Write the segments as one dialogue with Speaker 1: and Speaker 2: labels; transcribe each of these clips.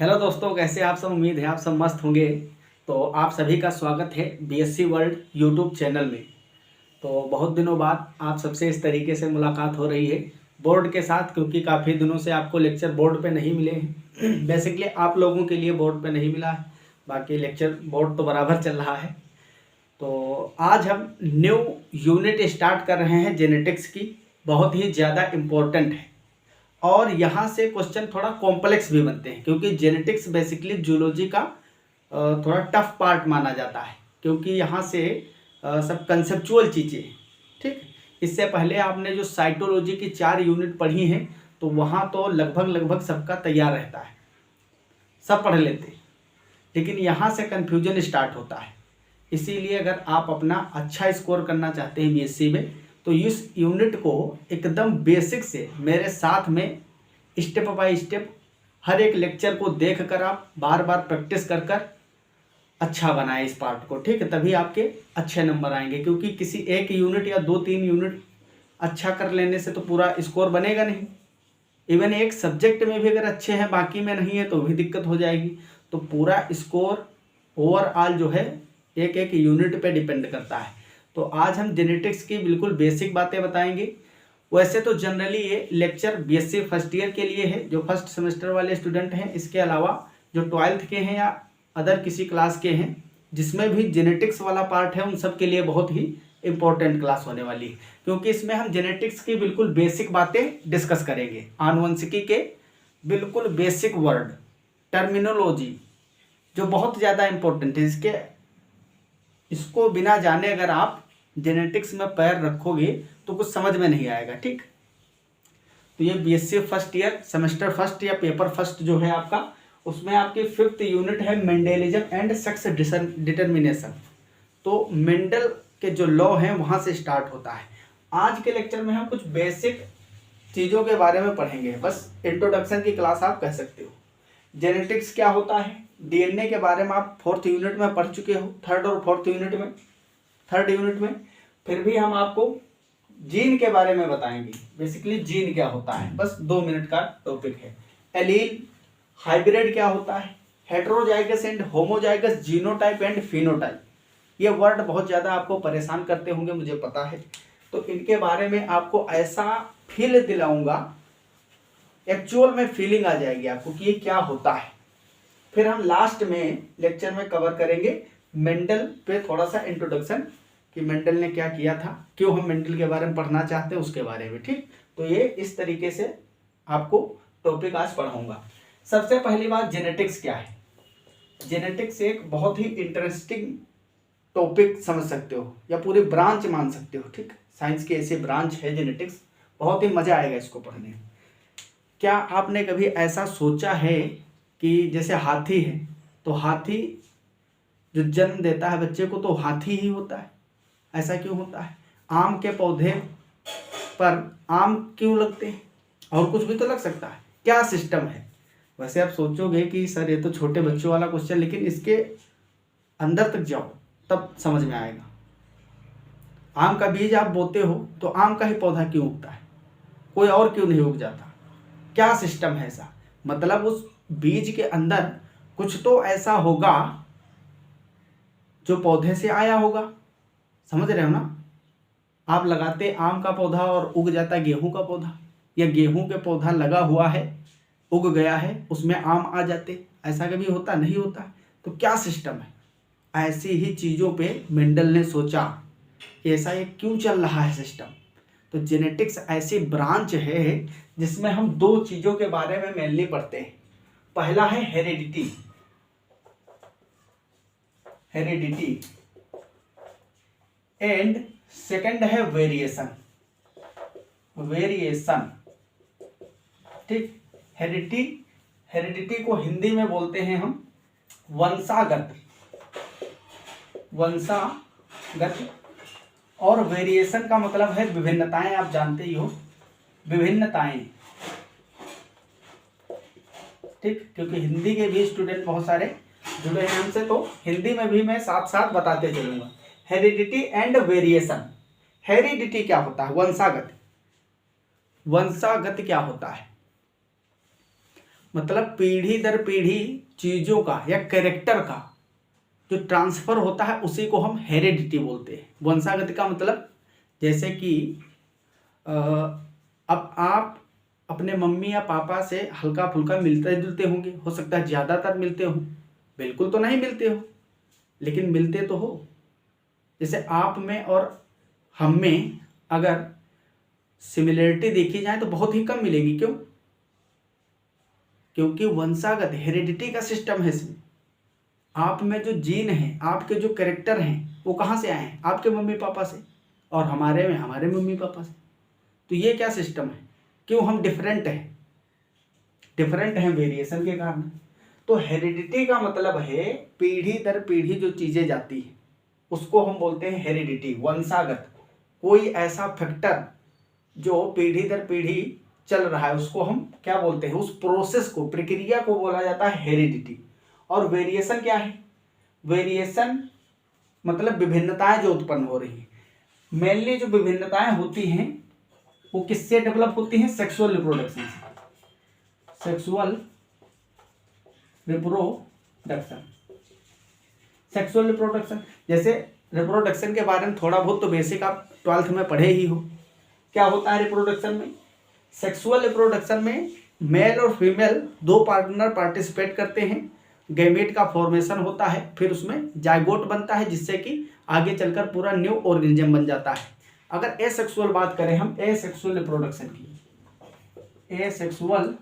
Speaker 1: Hello दोस्तों, कैसे आप सब। उम्मीद है आप सब मस्त होंगे। तो आप सभी का स्वागत है बीएससी वर्ल्ड यूट्यूब चैनल में। तो बहुत दिनों बाद आप सबसे इस तरीके से मुलाकात हो रही है बोर्ड के साथ, क्योंकि काफ़ी दिनों से आपको लेक्चर बोर्ड पे नहीं मिले हैं। बेसिकली आप लोगों के लिए बोर्ड पे नहीं मिला है, बाकी लेक्चर बोर्ड तो बराबर चल रहा है। तो आज हम न्यू यूनिट स्टार्ट कर रहे हैं जेनेटिक्स की। बहुत ही ज़्यादा इम्पोर्टेंट है और यहाँ से क्वेश्चन थोड़ा कॉम्प्लेक्स भी बनते हैं, क्योंकि जेनेटिक्स बेसिकली जूलॉजी का थोड़ा टफ पार्ट माना जाता है, क्योंकि यहाँ से सब कंसेप्चुअल चीज़ें हैं। ठीक, इससे पहले आपने जो साइटोलॉजी की 4 यूनिट पढ़ी हैं, तो वहाँ तो लगभग सबका तैयार रहता है, सब पढ़ लेते हैं। लेकिन यहाँ से कन्फ्यूजन स्टार्ट होता है। इसीलिए अगर आप अपना अच्छा स्कोर करना चाहते हैं बीएससी में, तो इस यूनिट को एकदम बेसिक से मेरे साथ में स्टेप बाय स्टेप हर एक लेक्चर को देख कर आप बार बार प्रैक्टिस कर कर अच्छा बनाए इस पार्ट को। ठीक है, तभी आपके अच्छे नंबर आएंगे, क्योंकि किसी एक यूनिट या 2-3 यूनिट अच्छा कर लेने से तो पूरा स्कोर बनेगा नहीं। इवन एक सब्जेक्ट में भी अगर अच्छे हैं बाकी में नहीं है तो भी दिक्कत हो जाएगी। तो पूरा स्कोर ओवरऑल जो है एक एक यूनिट पे डिपेंड करता है। तो आज हम जेनेटिक्स की बिल्कुल बेसिक बातें बताएंगे। वैसे तो जनरली ये लेक्चर बीएससी फर्स्ट ईयर के लिए है, जो फर्स्ट सेमेस्टर वाले स्टूडेंट हैं। इसके अलावा जो 12th के हैं या अदर किसी क्लास के हैं जिसमें भी जेनेटिक्स वाला पार्ट है, उन सब के लिए बहुत ही इंपॉर्टेंट क्लास होने वाली है, क्योंकि इसमें हम जेनेटिक्स की बिल्कुल बेसिक बातें डिस्कस करेंगे। आनुवंशिकी के बिल्कुल बेसिक वर्ड, टर्मिनोलॉजी जो बहुत ज़्यादा इंपॉर्टेंट है। इसको बिना जाने अगर आप जेनेटिक्स में पैर रखोगे तो कुछ समझ में नहीं आएगा। ठीक, तो ये BSc first year semester first या पेपर फर्स्ट जो है आपका, उसमें आपकी 5th यूनिट है मेंडेलिज्म एंड सेक्स डिटर्मिनेशन। तो मेंडल के जो लॉ हैं वहाँ से स्टार्ट होता है। आज के लेक्चर में हम कुछ बेसिक चीज़ों के बारे में पढ़ेंगे, बस इंट्रोडक्शन की क्लास आप कह सकते हो। जेनेटिक्स क्या होता है, डीएनए के बारे में आप 4th यूनिट में पढ़ चुके हो, 3rd और 4th यूनिट में। 3rd यूनिट में फिर भी हम आपको जीन के बारे में बताएंगे। बेसिकली जीन क्या होता है, बस 2 मिनट का टॉपिक है। एलील, हाइब्रिड क्या होता है, heterozygous and homozygous, genotype and phenotype. ये वर्ड बहुत ज़्यादा आपको परेशान करते होंगे, मुझे पता है। तो इनके बारे में आपको ऐसा फील दिलाऊंगा, एक्चुअल में फीलिंग आ जाएगी आपको कि ये क्या होता है। फिर हम लास्ट में लेक्चर में कवर करेंगे मेंडल पे थोड़ा सा इंट्रोडक्शन, कि मेंडल ने क्या किया था, क्यों हम मेंडल के बारे में पढ़ना चाहते हैं उसके बारे में। ठीक, तो ये इस तरीके से आपको टॉपिक आज पढ़ाऊंगा। सबसे पहली बात, जेनेटिक्स क्या है। जेनेटिक्स एक बहुत ही इंटरेस्टिंग टॉपिक समझ सकते हो, या पूरी ब्रांच मान सकते हो। ठीक, साइंस की ऐसी ब्रांच है जेनेटिक्स, बहुत ही मजा आएगा इसको पढ़ने में। क्या आपने कभी ऐसा सोचा है कि जैसे हाथी है, तो हाथी जो जन्म देता है बच्चे को तो हाथी ही होता है, ऐसा क्यों होता है। आम के पौधे पर आम क्यों लगते हैं, और कुछ भी तो लग सकता है, क्या सिस्टम है। वैसे आप सोचोगे कि सर ये तो छोटे बच्चों वाला क्वेश्चन, लेकिन इसके अंदर तक जाओ तब समझ में आएगा। आम का बीज आप बोते हो तो आम का ही पौधा क्यों उगता है, कोई और क्यों नहीं उग जाता, क्या सिस्टम है ऐसा। मतलब उस बीज के अंदर कुछ तो ऐसा होगा जो पौधे से आया होगा, समझ रहे हो ना। आप लगाते आम का पौधा और उग जाता गेहूं का पौधा, या गेहूं के पौधा लगा हुआ है उग गया है उसमें आम आ जाते, ऐसा कभी होता नहीं होता। तो क्या सिस्टम है। ऐसी ही चीज़ों पे मेंडल ने सोचा कि ऐसा ये क्यों चल रहा है सिस्टम। तो जेनेटिक्स ऐसी ब्रांच है जिसमें हम 2 चीज़ों के बारे में मेनली पढ़ते हैं। पहला है हेरिडिटी, एंड सेकंड है वेरिएशन। ठीक, हेरिडिटी को हिंदी में बोलते हैं हम वंशागत, और वेरिएशन का मतलब है विभिन्नताएं। आप जानते ही हो विभिन्नताएं। ठीक, क्योंकि हिंदी के भी स्टूडेंट बहुत सारे जुड़े हैं हमसे, तो हिंदी में भी मैं साथ साथ बताते चलूंगा। Heredity and variation. हेरिडिटी क्या होता है, वंशागत क्या होता है। मतलब पीढ़ी दर पीढ़ी चीज़ों का या कैरेक्टर का जो ट्रांसफ़र होता है उसी को हम हेरिडिटी बोलते हैं। वंशागति का मतलब जैसे कि अब आप अपने मम्मी या पापा से हल्का फुल्का मिलते जुलते होंगे, हो सकता है ज़्यादातर मिलते हो, बिल्कुल तो नहीं मिलते हो लेकिन मिलते तो हो। जैसे आप में और हम में अगर सिमिलरिटी देखी जाए तो बहुत ही कम मिलेगी। क्यों? क्योंकि वंशागत हेरिडिटी का सिस्टम है इसमें। आप में जो जीन है, आपके जो कैरेक्टर हैं, वो कहाँ से आए हैं? आपके मम्मी पापा से, और हमारे में हमारे मम्मी पापा से। तो ये क्या सिस्टम है? क्यों हम डिफरेंट हैं? डिफरेंट हैं वेरिएशन के कारण। तो हेरिडिटी का मतलब है पीढ़ी दर पीढ़ी जो चीज़ें जाती है उसको हम बोलते हैं हेरिडिटी, वंशागत। कोई ऐसा फैक्टर जो पीढ़ी दर पीढ़ी चल रहा है उसको हम क्या बोलते हैं? उस प्रोसेस को, प्रक्रिया को बोला जाता है हेरिडिटी। और वेरिएशन क्या है? वेरिएशन मतलब विभिन्नताएं जो उत्पन्न हो रही हैं। मेनली जो विभिन्नताएं होती हैं वो किससे डेवलप होती हैं? सेक्सुअल रिप्रोडक्शन से। Sexual reproduction, sexual reproduction. जैसे रिप्रोडक्शन के बारे में थोड़ा बहुत तो बेसिक आप 12th में पढ़े ही हो। क्या होता है रिप्रोडक्शन में? सेक्सुअल रिप्रोडक्शन में मेल और फीमेल दो पार्टनर पार्टिसिपेट करते हैं, गैमेट का फॉर्मेशन होता है, फिर उसमें जाइगोट बनता है जिससे कि आगे चलकर पूरा न्यू ऑर्गेनिज्म बन जाता है। अगर एसेक्सुअल बात करें हम, एसेक्सुअल रिप्रोडक्शन की, एसेक्सुअल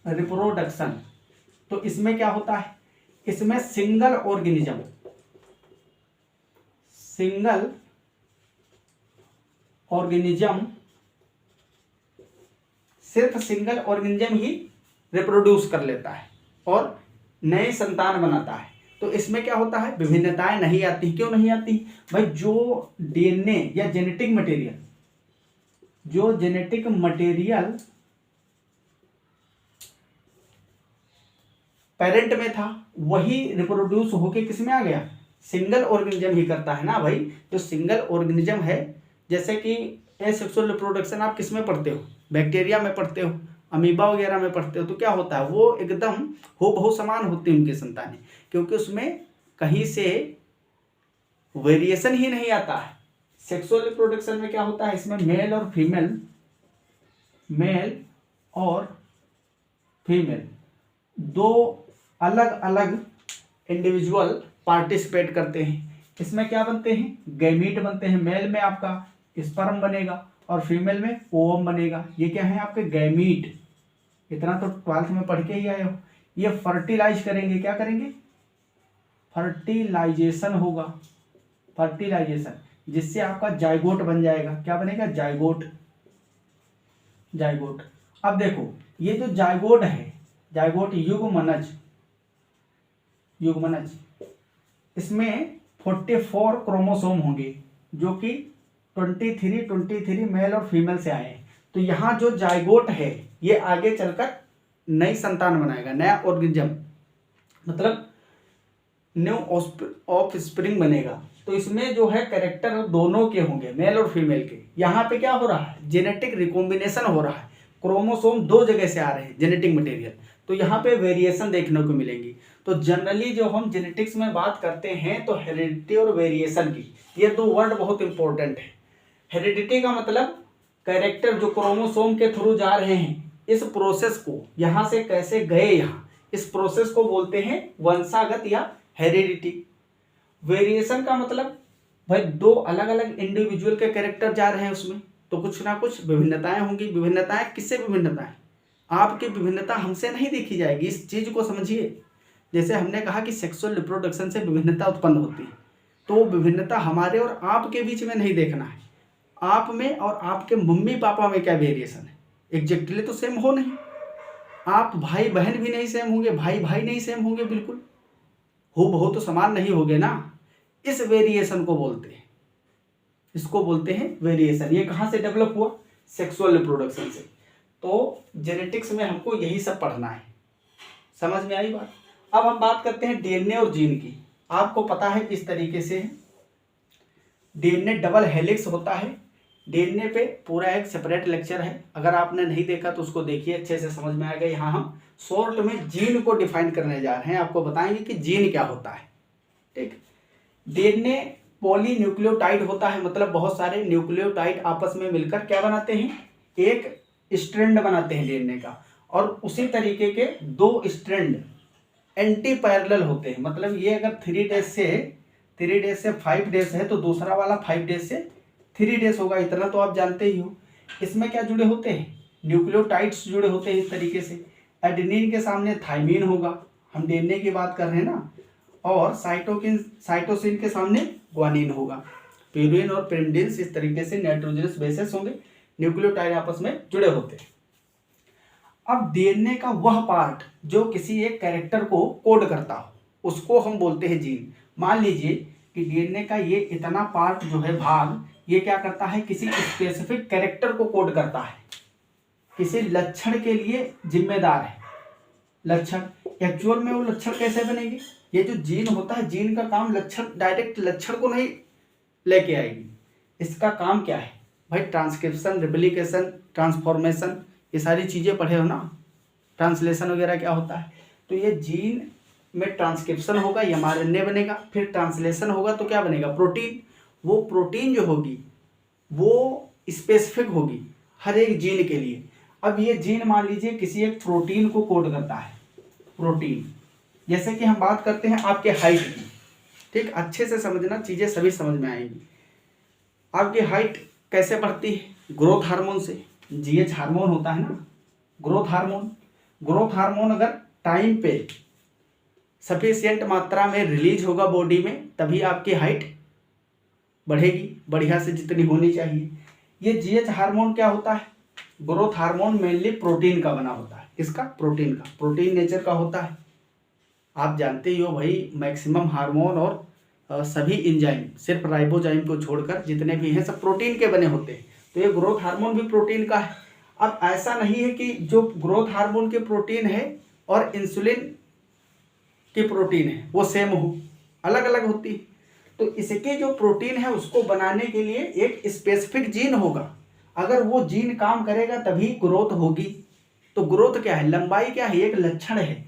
Speaker 1: रिप्रोडक्शन, तो इसमें क्या होता है? इसमें सिंगल ऑर्गेनिज्म सिर्फ सिंगल ऑर्गेनिज्म ही रिप्रोड्यूस कर लेता है और नए संतान बनाता है। तो इसमें क्या होता है? विभिन्नताएं नहीं आती। क्यों नहीं आती भाई? जो डीएनए या जेनेटिक मटेरियल पेरेंट में था वही रिप्रोड्यूस होके किस में आ गया? सिंगल ऑर्गेनिज्म ही करता है ना भाई। जो सिंगल ऑर्गेनिज्म है, जैसे कि एसेक्सुअल रिप्रोडक्शन आप किस में पढ़ते हो? बैक्टीरिया में पढ़ते हो, अमीबा वगैरह में पढ़ते हो। तो क्या होता है? वो एकदम हूबहू समान होती है उनकी संतानें, क्योंकि उसमें कहीं से वेरिएशन ही नहीं आता है। सेक्सुअल रिप्रोडक्शन में क्या होता है? इसमें मेल और फीमेल दो अलग अलग इंडिविजुअल पार्टिसिपेट करते हैं। इसमें क्या बनते हैं? गैमीट बनते हैं। मेल में आपका स्पर्म बनेगा और फीमेल में ओवम बनेगा। ये क्या है? आपके गैमीट। इतना तो 12th में पढ़ के ही आए हो। ये फर्टिलाइज करेंगे। क्या करेंगे? फर्टिलाइजेशन होगा, फर्टिलाइजेशन, जिससे आपका जाइगोट बन जाएगा। क्या बनेगा? जाइगोट। अब देखो, ये जो जाइगोट है, जाइगोट युग्मनज, इसमें 44 क्रोमोसोम होंगे जो कि 23 मेल और फीमेल से आए हैं। तो यहाँ जो जाइगोट है ये आगे चलकर नई संतान बनाएगा, नया ऑर्गेनिज्म, मतलब न्यू ऑफ स्प्रिंग बनेगा। तो इसमें जो है कैरेक्टर दोनों के होंगे, मेल और फीमेल के। यहाँ पे क्या हो रहा है? जेनेटिक रिकॉम्बिनेशन हो रहा है। क्रोमोसोम दो जगह से आ रहे हैं, जेनेटिक मटेरियल। तो यहाँ पे वेरिएशन देखने को मिलेंगी। तो जनरली जो हम जेनेटिक्स में बात करते हैं तो हेरिडिटी और वेरिएशन की, ये दो वर्ड बहुत इंपॉर्टेंट है। हेरिडिटी का मतलब कैरेक्टर जो क्रोमोसोम के थ्रू जा रहे हैं, इस प्रोसेस को यहाँ से कैसे गए यहाँ, इस प्रोसेस को बोलते हैं वंशागत या हेरिडिटी। वेरिएशन का मतलब भाई दो अलग अलग इंडिविजुअल के कैरेक्टर जा रहे हैं उसमें, तो कुछ ना कुछ विभिन्नताएं होंगी। विभिन्नताएं किससे? विभिन्नताएं आपकी विभिन्नता हमसे नहीं देखी जाएगी। इस चीज को समझिए। जैसे हमने कहा कि सेक्सुअल रिप्रोडक्शन से विभिन्नता उत्पन्न होती है, तो वो विभिन्नता हमारे और आपके बीच में नहीं देखना है। आप में और आपके मम्मी पापा में क्या वेरिएशन है? एग्जैक्टली तो सेम हो नहीं। आप भाई बहन भी नहीं सेम होंगे, भाई भाई नहीं सेम होंगे, बिल्कुल हूबहू तो समान नहीं होगे ना। इस वेरिएशन को बोलते हैं, इसको बोलते हैं वेरिएशन। ये कहाँ से डेवलप हुआ? सेक्सुअल रिप्रोडक्शन से। तो जेनेटिक्स में हमको यही सब पढ़ना है। समझ में आई बात? अब हम बात करते हैं डीएनए और जीन की। आपको पता है किस तरीके से डीएनए डबल हेलिक्स होता है, डीएनए पे पूरा एक सेपरेट लेक्चर है, अगर आपने नहीं देखा तो उसको देखिए, अच्छे से समझ में आएगा। यहाँ हम शॉर्ट में जीन को डिफाइन करने जा रहे हैं, आपको बताएंगे कि जीन क्या होता है। ठीक, डीएनए पॉलीन्यूक्लियोटाइड होता है, मतलब बहुत सारे न्यूक्लियोटाइड आपस में मिलकर क्या बनाते हैं, एक स्ट्रैंड बनाते हैं डीएनए का, और उसी तरीके के 2 स्ट्रैंड एंटी पैरेलल होते हैं। मतलब ये अगर 3 डेज से 5 डेज है तो दूसरा वाला 5 डेज से 3 डेज होगा, इतना तो आप जानते ही हो। इसमें क्या जुड़े होते हैं, न्यूक्लियोटाइड्स जुड़े होते हैं इस तरीके से। एडेनिन के सामने थाइमिन होगा, हम डीएनए की बात कर रहे हैं ना, और साइटोसिन के सामने ग्वानिन होगा। प्यूरिन और पिरिमिडिन्स इस तरीके से नाइट्रोजनस बेसेस होंगे, न्यूक्लियोटाइड आपस में जुड़े होते हैं। अब डीएनए का वह पार्ट जो किसी एक कैरेक्टर को कोड करता हो उसको हम बोलते हैं जीन। मान लीजिए कि डीएनए का ये इतना पार्ट जो है, भाग, ये क्या करता है, किसी स्पेसिफिक कैरेक्टर को कोड करता है, किसी लक्षण के लिए जिम्मेदार है। लक्षण एक्चुअल में वो लक्षण कैसे बनेगी, ये जो जीन होता है, जीन का काम लक्षण, डायरेक्ट लक्षण को नहीं लेके आएगी। इसका काम क्या है भाई, ट्रांसक्रिप्शन, रिप्लिकेशन, ट्रांसफॉर्मेशन, ये सारी चीज़ें पढ़े हो ना, ट्रांसलेशन वगैरह क्या होता है। तो ये जीन में ट्रांसक्रिप्शन होगा, ये एमआरएनए बनेगा, फिर ट्रांसलेशन होगा तो क्या बनेगा, प्रोटीन। वो प्रोटीन जो होगी वो स्पेसिफिक होगी हर एक जीन के लिए। अब ये जीन मान लीजिए किसी एक प्रोटीन को कोड करता है, प्रोटीन। जैसे कि हम बात करते हैं आपके हाइट की, ठीक, अच्छे से समझना, चीज़ें सभी समझ में आएंगी। आपकी हाइट कैसे बढ़ती है, ग्रोथ हार्मोन से। जीएच हार्मोन होता है ना, ग्रोथ हार्मोन। ग्रोथ हार्मोन अगर टाइम पे सफिशिएंट मात्रा में रिलीज होगा बॉडी में, तभी आपकी हाइट बढ़ेगी बढ़िया से, जितनी होनी चाहिए। ये जीएच हार्मोन क्या होता है, ग्रोथ हार्मोन मेनली प्रोटीन का बना होता है। किसका, प्रोटीन का। प्रोटीन नेचर का होता है, आप जानते ही हो भाई, मैक्सिमम हार्मोन और सभी एंजाइम, सिर्फ राइबोजाइम को छोड़कर जितने भी हैं सब प्रोटीन के बने होते हैं। तो ये ग्रोथ हार्मोन भी प्रोटीन का है। अब ऐसा नहीं है कि जो ग्रोथ हार्मोन के प्रोटीन है और इंसुलिन की प्रोटीन है वो सेम हो, अलग अलग होती है। तो इसके जो प्रोटीन है उसको बनाने के लिए एक स्पेसिफिक जीन होगा। अगर वो जीन काम करेगा तभी ग्रोथ होगी। तो ग्रोथ क्या है, लंबाई क्या है, एक लक्षण है।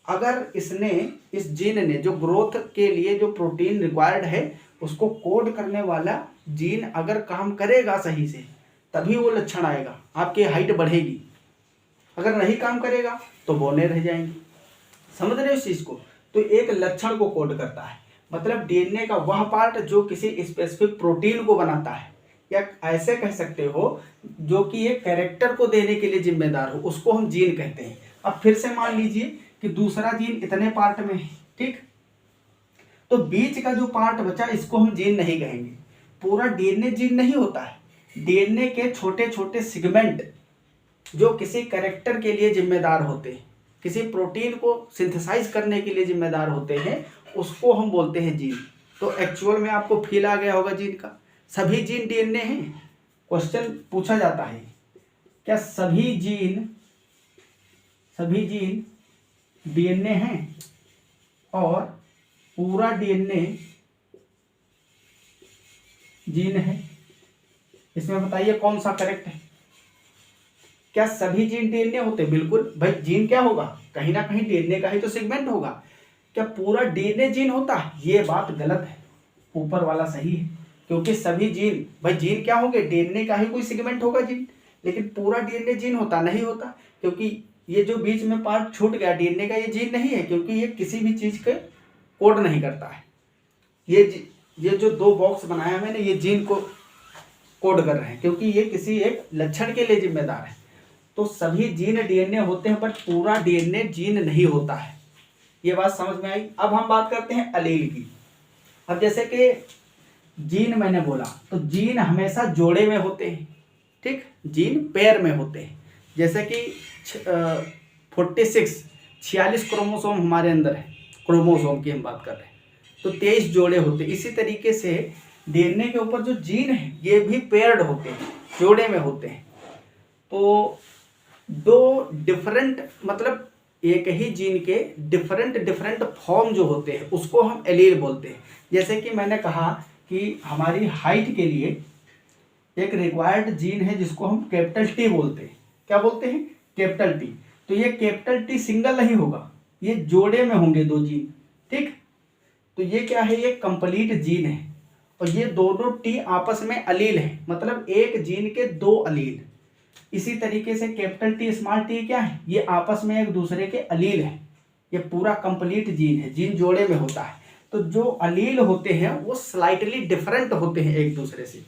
Speaker 1: अगर इस जीन ने जो ग्रोथ के लिए जो प्रोटीन रिक्वायर्ड है उसको कोड करने वाला जीन अगर काम करेगा सही से, तभी वो लक्षण आएगा, आपकी हाइट बढ़ेगी। अगर नहीं काम करेगा तो बौने रह जाएंगी। समझ रहे हो इस चीज़ को। तो एक लक्षण को कोड करता है, मतलब डीएनए का वह पार्ट जो किसी स्पेसिफिक प्रोटीन को बनाता है, या ऐसे कह सकते हो जो कि एक कैरेक्टर को देने के लिए जिम्मेदार हो, उसको हम जीन कहते हैं। अब फिर से मान लीजिए कि दूसरा जीन इतने पार्ट में है, ठीक, तो बीच का जो पार्ट बचा इसको हम जीन नहीं कहेंगे। पूरा डीएनए जीन नहीं होता है। डीएनए के छोटे छोटे सेगमेंट जो किसी कैरेक्टर के लिए जिम्मेदार होते हैं, किसी प्रोटीन को सिंथेसाइज करने के लिए जिम्मेदार होते हैं, उसको हम बोलते हैं जीन। तो एक्चुअल में आपको फील आ गया होगा जीन का। सभी जीन डीएनए हैं, क्वेश्चन पूछा जाता है, क्या सभी जीन डीएनए हैं और पूरा डीएनए जीन है? इसमें बताइए कौन सा करेक्ट है। क्या सभी जीन डीएनए होते? बिल्कुल भाई, जीन क्या होगा, कहीं ना कहीं डीएनए का ही तो सेगमेंट होगा। क्या पूरा डीएनए जीन होता है? ये बात गलत है, ऊपर वाला सही है। क्योंकि सभी जीन, भाई जीन क्या होंगे, डीएनए का ही कोई सेगमेंट होगा जीन, लेकिन पूरा डीएनए जीन होता नहीं होता। क्योंकि ये जो बीच में पार्ट छूट गया डीएनए का, ये जीन नहीं है, क्योंकि ये किसी भी चीज के कोड नहीं करता है। ये जो 2 बॉक्स बनाया मैंने, ये जीन को कोड कर रहे हैं, क्योंकि ये किसी एक लक्षण के लिए जिम्मेदार है। तो सभी जीन डीएनए होते हैं, बट पूरा डीएनए जीन नहीं होता है। ये बात समझ में आई। अब हम बात करते हैं अलील की। अब जैसे कि जीन मैंने बोला, तो जीन हमेशा जोड़े में होते हैं, ठीक, जीन पेयर में होते हैं। जैसे कि 46 क्रोमोसोम हमारे अंदर है, क्रोमोसोम की हम बात कर रहे हैं, तो 23 जोड़े होते हैं। इसी तरीके से डीएनए के ऊपर जो जीन है ये भी पेयर्ड होते हैं, जोड़े में होते हैं। तो 2 डिफरेंट, मतलब एक ही जीन के डिफरेंट फॉर्म जो होते हैं उसको हम एलील बोलते हैं। जैसे कि मैंने कहा कि हमारी हाइट के लिए एक रिक्वायर्ड जीन है जिसको हम कैपिटल टी बोलते हैं। क्या बोलते हैं? Capital T. तो ये कैपिटल टी सिंगल नहीं होगा, ये जोड़े में होंगे दो जीन। ठीक, तो ये क्या है? ये कंप्लीट जीन है और ये दोनों टी आपस में अलील है, मतलब एक जीन के दो अलील। इसी तरीके से कैपिटल टी स्मॉल टी क्या है? ये आपस में एक दूसरे के अलील है। ये पूरा कंप्लीट जीन है, जीन जोड़े में होता है। तो जो अलील होते हैं वो स्लाइटली डिफरेंट होते हैं एक दूसरे से।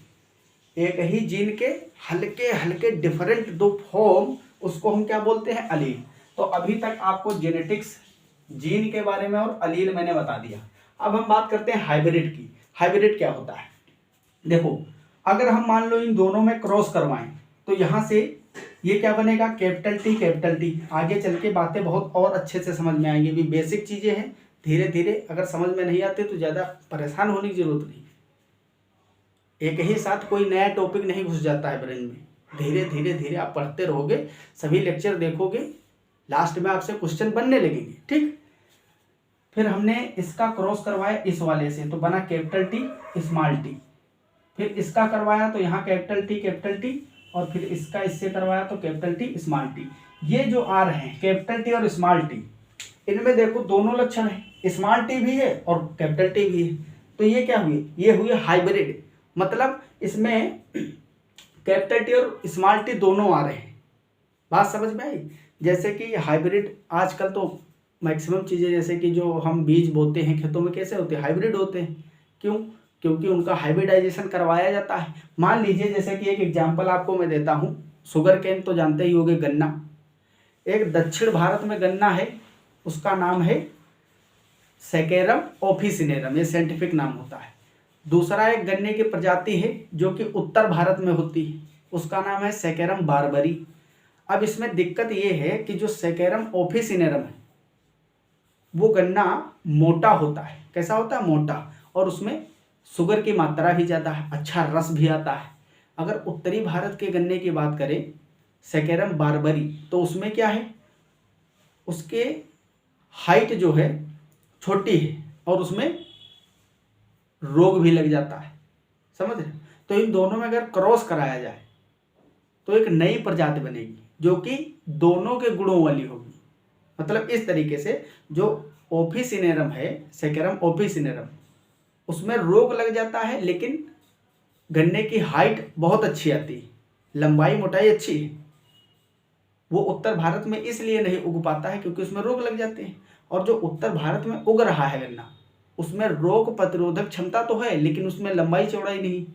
Speaker 1: एक ही जीन के हल्के हल्के डिफरेंट दो फॉर्म, उसको हम क्या बोलते हैं? अलील। तो अभी तक आपको जेनेटिक्स, जीन के बारे में और अलील मैंने बता दिया। अब हम बात करते हैं हाइब्रिड की। हाइब्रिड क्या होता है? देखो, अगर हम मान लो इन दोनों में क्रॉस करवाएं तो यहाँ से ये क्या बनेगा? Capital T capital T. आगे चल के बातें बहुत और अच्छे से समझ में आएंगी। भी बेसिक चीजें हैं, धीरे धीरे अगर समझ में नहीं आते तो ज़्यादा परेशान होने की जरूरत नहीं। एक ही साथ कोई नया टॉपिक नहीं घुस जाता है ब्रेन में। धीरे धीरे धीरे आप पढ़ते रहोगे, सभी लेक्चर देखोगे, लास्ट में आपसे क्वेश्चन बनने लगेंगे। ठीक, फिर हमने इसका क्रॉस करवाया इस वाले से तो बना कैपिटल टी स्मॉल टी। फिर इसका करवाया तो यहाँ कैपिटल टी और फिर इसका इससे करवाया तो कैपिटल टी स्मॉल टी। ये जो आ रहे हैं कैपिटल टी और स्मॉल टी, इनमें देखो दोनों लक्षण है, स्मॉल टी भी है और कैपिटल टी भी है। तो ये क्या हुए? ये हुए हाइब्रिड। मतलब इसमें कैपिटल टी और स्मॉल टी दोनों आ रहे हैं। बात समझ में आई? जैसे कि हाइब्रिड आजकल तो मैक्सिमम चीज़ें, जैसे कि जो हम बीज बोते हैं खेतों में, कैसे होते हैं? हाइब्रिड होते हैं। क्यों? क्योंकि उनका हाइब्रिडाइजेशन करवाया जाता है। मान लीजिए, जैसे कि एक एग्जांपल आपको मैं देता हूँ, शुगर केन तो जानते ही होंगे, गन्ना। एक दक्षिण भारत में गन्ना है, उसका नाम है सेकेरम ऑफिसिनेरम, ये साइंटिफिक नाम होता है। दूसरा एक गन्ने की प्रजाति है जो कि उत्तर भारत में होती है, उसका नाम है सेकेरम बारबरी। अब इसमें दिक्कत ये है कि जो सेकेरम ऑफिसिनेरम है वो गन्ना मोटा होता है। कैसा होता है? मोटा, और उसमें शुगर की मात्रा भी ज़्यादा है, अच्छा रस भी आता है। अगर उत्तरी भारत के गन्ने की बात करें, सेकेरम बारबरी, तो उसमें क्या है? उसके हाइट जो है छोटी है और उसमें रोग भी लग जाता है। समझ रहे? तो इन दोनों में अगर क्रॉस कराया जाए तो एक नई प्रजाति बनेगी जो कि दोनों के गुणों वाली होगी। मतलब इस तरीके से जो ऑफिसिनेरम है, सेकेरम ऑफिसिनेरम, उसमें रोग लग जाता है लेकिन गन्ने की हाइट बहुत अच्छी आती है, लंबाई मोटाई अच्छी है। वो उत्तर भारत में इसलिए नहीं उग पाता है क्योंकि उसमें रोग लग जाते हैं। और जो उत्तर भारत में उग रहा है गन्ना, उसमें रोग प्रतिरोधक क्षमता तो है लेकिन उसमें लंबाई चौड़ाई नहीं,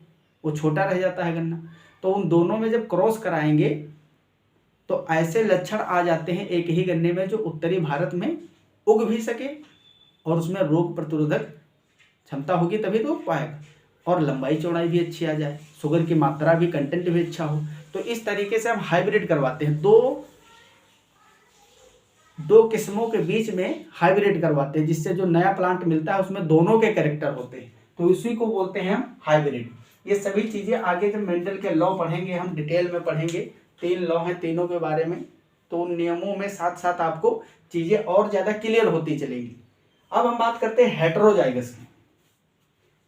Speaker 1: वो छोटा रह जाता है गन्ना। तो उन दोनों में जब क्रॉस कराएंगे तो ऐसे लक्षण आ जाते हैं एक ही गन्ने में जो उत्तरी भारत में उग भी सके और उसमें रोग प्रतिरोधक क्षमता होगी तभी तो उग पाएगा, और लंबाई चौड़ाई भी अच्छी आ जाए, शुगर की मात्रा भी, कंटेंट भी अच्छा हो। तो इस तरीके से हम हाइब्रिड करवाते हैं, दो किस्मों के बीच में हाइब्रिड करवाते हैं, जिससे जो नया प्लांट मिलता है उसमें दोनों के कैरेक्टर होते हैं, तो इसी को बोलते हैं हम हाइब्रिड। ये सभी चीज़ें आगे जब मेंडल के लॉ पढ़ेंगे, हम डिटेल में पढ़ेंगे। 3 लॉ हैं, तीनों के बारे में, तो उन नियमों में साथ साथ आपको चीज़ें और ज़्यादा क्लियर होती चलेंगी। अब हम बात करते हैं हेटेरोजाइगस की।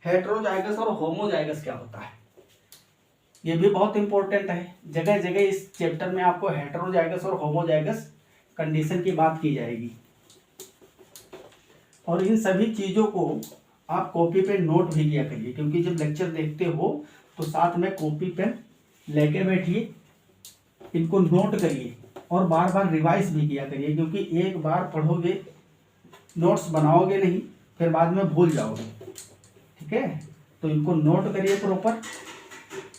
Speaker 1: हेटेरोजाइगस और होमोजाइगस क्या होता है, ये भी बहुत इंपॉर्टेंट है। जगह जगह इस चैप्टर में आपको हेटेरोजाइगस और होमोजाइगस कंडीशन की बात की जाएगी, और इन सभी चीज़ों को आप कॉपी पे नोट भी किया करिए, क्योंकि जब लेक्चर देखते हो तो साथ में कॉपी पेन लेके बैठिए, इनको नोट करिए और बार बार रिवाइज भी किया करिए, क्योंकि एक बार पढ़ोगे, नोट्स बनाओगे नहीं, फिर बाद में भूल जाओगे। ठीक है, तो इनको नोट करिए प्रॉपर।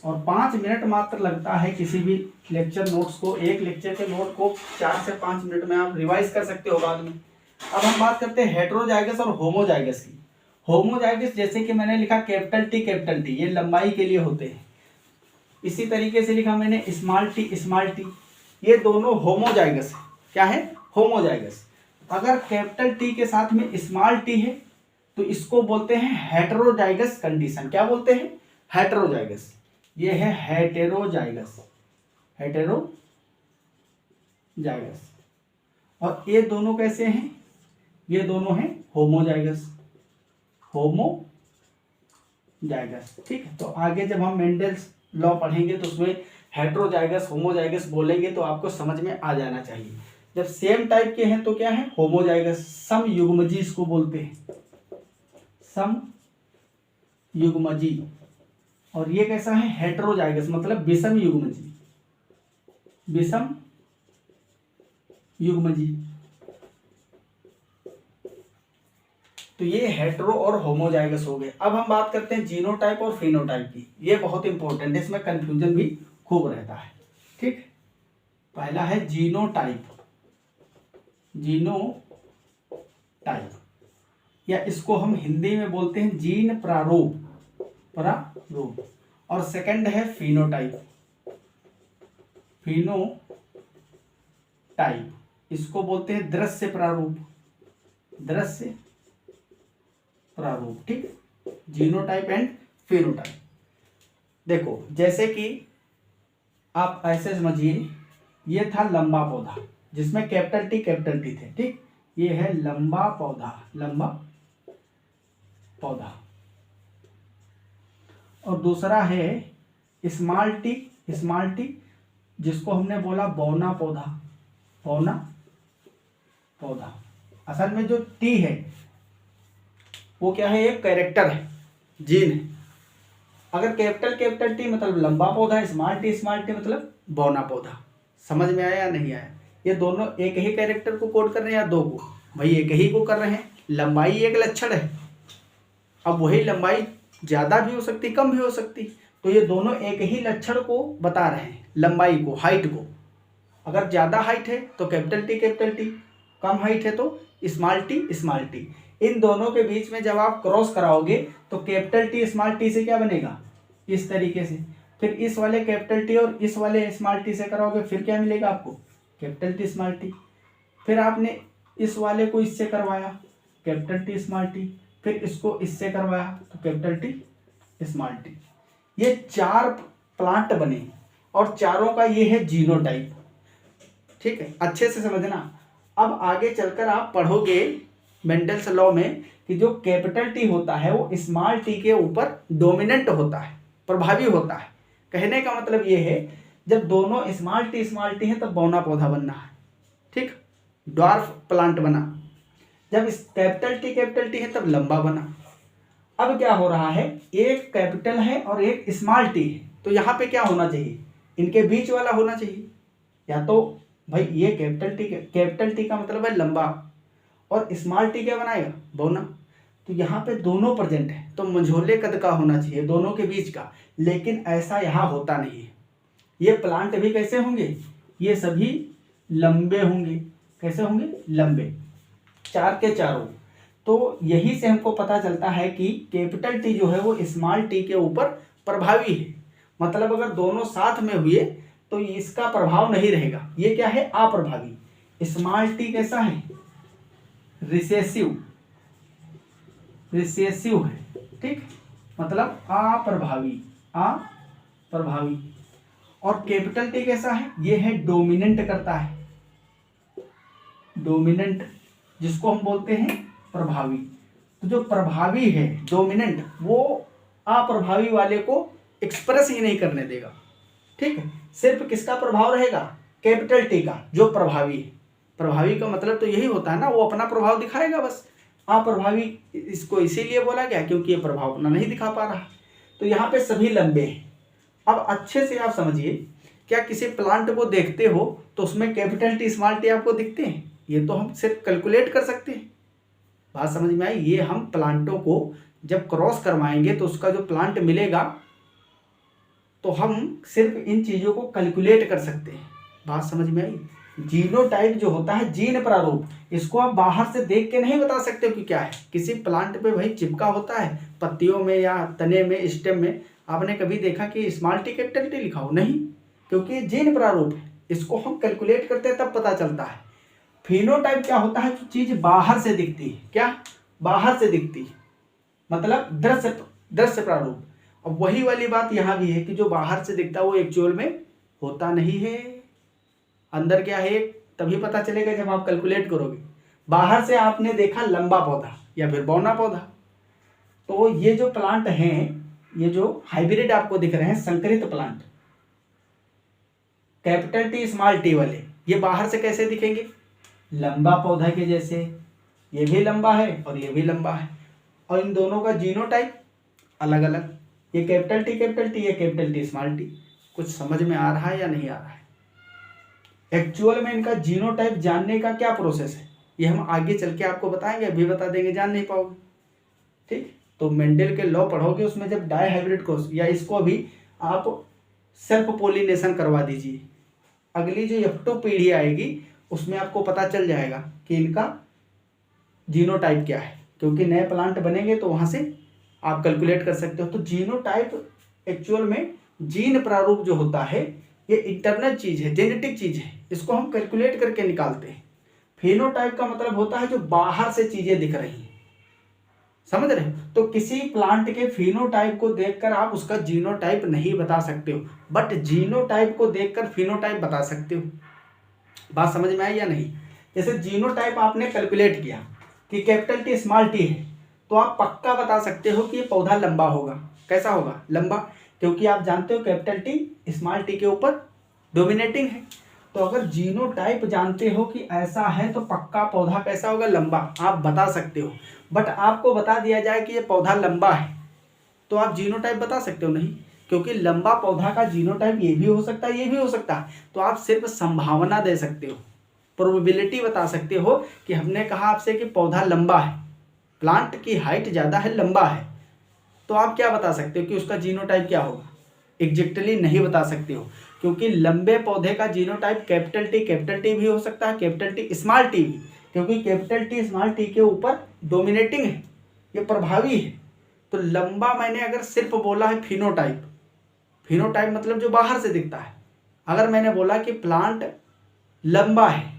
Speaker 1: और 5 मिनट मात्र लगता है किसी भी लेक्चर नोट्स को, एक लेक्चर के नोट को 4 से 5 मिनट में आप रिवाइज कर सकते हो बाद में। अब हम बात करते हैं हेटेरोजाइगस और होमोजाइगस की। होमोजाइगस जैसे कि मैंने लिखा कैपिटल टी, ये लंबाई के लिए होते हैं। इसी तरीके से लिखा मैंने स्मॉल टी, ये दोनों होमोजाइगस है। क्या है? होमोजाइगस। अगर कैपिटल टी के साथ में स्मॉल टी है तो इसको बोलते हैं हेटेरोजाइगस कंडीशन। क्या बोलते हैं? हेटेरोजाइगस। ये है हेटेरोजाइगस, और ये दोनों कैसे हैं? ये दोनों हैं होमोजाइगस। ठीक है, तो आगे जब हम मेंडल्स लॉ पढ़ेंगे तो उसमें हेट्रोजाइगस होमोजाइगस बोलेंगे तो आपको समझ में आ जाना चाहिए। जब सेम टाइप के हैं तो क्या है, होमोजाइगस, समयुग्मजी इसको बोलते हैं, समयुग्मजी। और ये कैसा है, हेट्रोजाइगस मतलब विषम युग्मजी, विषम युग्मजी। तो ये हेट्रो और होमोजाइगस हो गए। अब हम बात करते हैं जीनोटाइप और फिनोटाइप की। ये बहुत इंपॉर्टेंट है, इसमें कंफ्यूजन भी खूब रहता है। ठीक, पहला है जीनोटाइप, जीनोटाइप या इसको हम हिंदी में बोलते हैं जीन प्रारूप, प्रारूप। और सेकंड है फिनोटाइप, फिनोटाइप इसको बोलते हैं दृश्य प्रारूप, दृश्य प्रारूप। ठीक, जीनोटाइप एंड फिनोटाइप। देखो जैसे कि आप ऐसे समझिए, ये था लंबा पौधा जिसमें कैपिटल टी थे। ठीक, ये है लंबा पौधा, लंबा पौधा। और दूसरा है स्मॉल टी, स्मॉल टी जिसको हमने बोला बौना पौधा, बौना पौधा। असल में जो टी है वो क्या है, एक कैरेक्टर है, जीन है। अगर कैपिटल टी मतलब लंबा पौधा, स्मॉल टी मतलब बौना पौधा। समझ में आया या नहीं आया? ये दोनों एक ही कैरेक्टर को कोड कर रहे हैं या दो को? भाई एक ही को कर रहे हैं। लंबाई एक लक्षण है, अब वही लंबाई ज़्यादा भी हो सकती, कम भी हो सकती। तो ये दोनों एक ही लक्षण को बता रहे हैं, लंबाई को, हाइट को। अगर ज़्यादा हाइट है तो कैपिटल टी, कम हाइट है तो स्मॉल टी। इन दोनों के बीच में जब आप क्रॉस कराओगे तो कैपिटल टी स्मॉल टी से क्या बनेगा, इस तरीके से। फिर इस वाले कैपिटल टी और इस वाले स्मॉल टी से कराओगे, फिर क्या मिलेगा आपको, कैपिटल टी स्मॉल टी। फिर आपने इस वाले को इससे करवाया, कैपिटल टी स्मॉल टी। फिर इसको इससे करवाया तो कैपिटल टी स्मॉल टी। ये चार प्लांट बने और चारों का ये है जीनोटाइप। ठीक है, अच्छे से समझना। अब आगे चलकर आप पढ़ोगे मेंडल्स लॉ में कि जो कैपिटल टी होता है वो स्मॉल टी के ऊपर डोमिनेंट होता है, प्रभावी होता है। कहने का मतलब ये है, जब दोनों स्मॉल टी है तब बौना पौधा बनना है। ठीक, ड्वार्फ प्लांट बना। जब कैपिटल टी है तब लंबा बना। अब क्या हो रहा है, एक कैपिटल है और एक स्मॉल टी है, तो यहाँ पे क्या होना चाहिए, इनके बीच वाला होना चाहिए। या तो भाई ये कैपिटल टी का मतलब है लंबा, और स्मॉल टी क्या बनाएगा, बौना। तो यहाँ पे दोनों प्रेजेंट है, तो मंझोले कद का होना चाहिए, दोनों के बीच का। लेकिन ऐसा यहाँ होता नहीं है। ये प्लांट भी कैसे होंगे, ये सभी लंबे होंगे। कैसे होंगे, लंबे, चार के चारों। तो यही से हमको पता चलता है कि कैपिटल टी जो है वो स्मॉल टी के ऊपर प्रभावी है। मतलब अगर दोनों साथ में हुए तो इसका प्रभाव नहीं रहेगा, ये क्या है, अप्रभावी। स्मॉल टी कैसा है, रिसेसिव है। ठीक, मतलब अप्रभावी। और कैपिटल टी कैसा है, ये है डोमिनेंट करता है, डोमिनेंट, जिसको हम बोलते हैं प्रभावी। तो जो प्रभावी है, डोमिनेंट, वो अप्रभावी वाले को एक्सप्रेस ही नहीं करने देगा। ठीक है, सिर्फ किसका प्रभाव रहेगा, कैपिटल टी का, जो प्रभावी है। प्रभावी का मतलब तो यही होता है ना, वो अपना प्रभाव दिखाएगा बस। अप्रभावी इसको इसीलिए बोला गया क्योंकि ये प्रभाव अपना नहीं दिखा पा रहा। तो यहाँ पे सभी लंबे हैं। अब अच्छे से आप समझिए, क्या किसी प्लांट को देखते हो तो उसमें कैपिटल टी स्मॉल टी आपको दिखते हैं? ये तो हम सिर्फ कैलकुलेट कर सकते हैं। बात समझ में आई? ये हम प्लांटों को जब क्रॉस करवाएंगे तो उसका जो प्लांट मिलेगा तो हम सिर्फ इन चीज़ों को कैलकुलेट कर सकते हैं। बात समझ में आई? जीनोटाइप जो होता है, जीन प्रारूप, इसको आप बाहर से देख के नहीं बता सकते हो कि क्या है। किसी प्लांट पे भाई चिपका होता है, पत्तियों में या तने में, स्टेम में, आपने कभी देखा कि स्मॉल टी कैपिटल टी लिखा हो? नहीं, क्योंकि ये जीन प्रारूप है। इसको हम कैलकुलेट करते हैं तब पता चलता है। फिनोटाइप क्या होता है, जो चीज़ बाहर से दिखती है। क्या, बाहर से दिखती है, मतलब दृश्य प्रारूप। अब वही वाली बात यहाँ भी है कि जो बाहर से दिखता है वो एक्चुअल में होता नहीं है। अंदर क्या है तभी पता चलेगा जब आप कैलकुलेट करोगे। बाहर से आपने देखा लंबा पौधा या फिर बौना पौधा, तो ये जो प्लांट हैं ये जो हाइब्रिड आपको दिख रहे हैं संकरित plant, capital T small T वाले, ये बाहर से कैसे दिखेंगे? लंबा पौधा के जैसे, ये भी लंबा है और ये भी लंबा है, और इन दोनों का जीनोटाइप अलग अलग, ये कैपिटल टी, ये कैपिटल टी स्मॉल टी। कुछ समझ में आ रहा है या नहीं आ रहा है? एक्चुअल में इनका जीनोटाइप जानने का क्या प्रोसेस है, ये हम आगे चल के आपको बताएंगे, अभी बता देंगे, जान नहीं पाओगे। ठीक, तो मेंडल के लॉ पढ़ोगे, उसमें जब डाई हाइब्रिड को या इसको भी आप सेल्फ पोलिनेशन करवा दीजिए, अगली जो F2 पीढ़ी आएगी उसमें आपको पता चल जाएगा कि इनका जीनोटाइप क्या है, क्योंकि नए प्लांट बनेंगे तो वहाँ से आप कैलकुलेट कर सकते हो। तो जीनोटाइप एक्चुअल में जीन प्रारूप जो होता है ये इंटरनल चीज़ है, जेनेटिक चीज़ है, इसको हम कैलकुलेट करके निकालते हैं। फिनोटाइप का मतलब होता है जो बाहर से चीज़ें दिख रही हैं, समझ रहे हो? तो किसी प्लांट के फिनोटाइप को देखकर आप उसका जीनोटाइप नहीं बता सकते हो, बट जीनोटाइप को देखकर फिनोटाइप बता सकते हो। बात समझ में आई या नहीं? जैसे जीनोटाइप आपने कैलकुलेट किया कि कैपिटल टी स्मॉल टी है, तो आप पक्का बता सकते हो कि ये पौधा लंबा होगा। कैसा होगा? लंबा, क्योंकि आप जानते हो कैपिटल टी स्मॉल टी के ऊपर डोमिनेटिंग है। तो अगर जीनोटाइप जानते हो कि ऐसा है तो पक्का पौधा कैसा होगा? लंबा, आप बता सकते हो। बट आपको बता दिया जाए कि ये पौधा लंबा है, तो आप जीनोटाइप बता सकते हो? नहीं, क्योंकि लंबा पौधा का जीनोटाइप ये भी हो सकता है, ये भी हो सकता है। तो आप सिर्फ संभावना दे सकते हो, प्रोबेबिलिटी बता सकते हो कि हमने कहा आपसे कि पौधा लंबा है, प्लांट की हाइट ज़्यादा है, लंबा है, तो आप क्या बता सकते हो कि उसका जीनोटाइप क्या होगा? एग्जैक्टली नहीं बता सकते हो, क्योंकि लंबे पौधे का जीनोटाइप कैपिटल टी भी हो सकता है, कैपिटल टी स्मॉल टी भी, क्योंकि कैपिटल टी स्मॉल टी के ऊपर डोमिनेटिंग है, ये प्रभावी है। तो लंबा मैंने अगर सिर्फ बोला है फिनोटाइप, फिनोटाइप मतलब जो बाहर से दिखता है, अगर मैंने बोला कि प्लांट लंबा है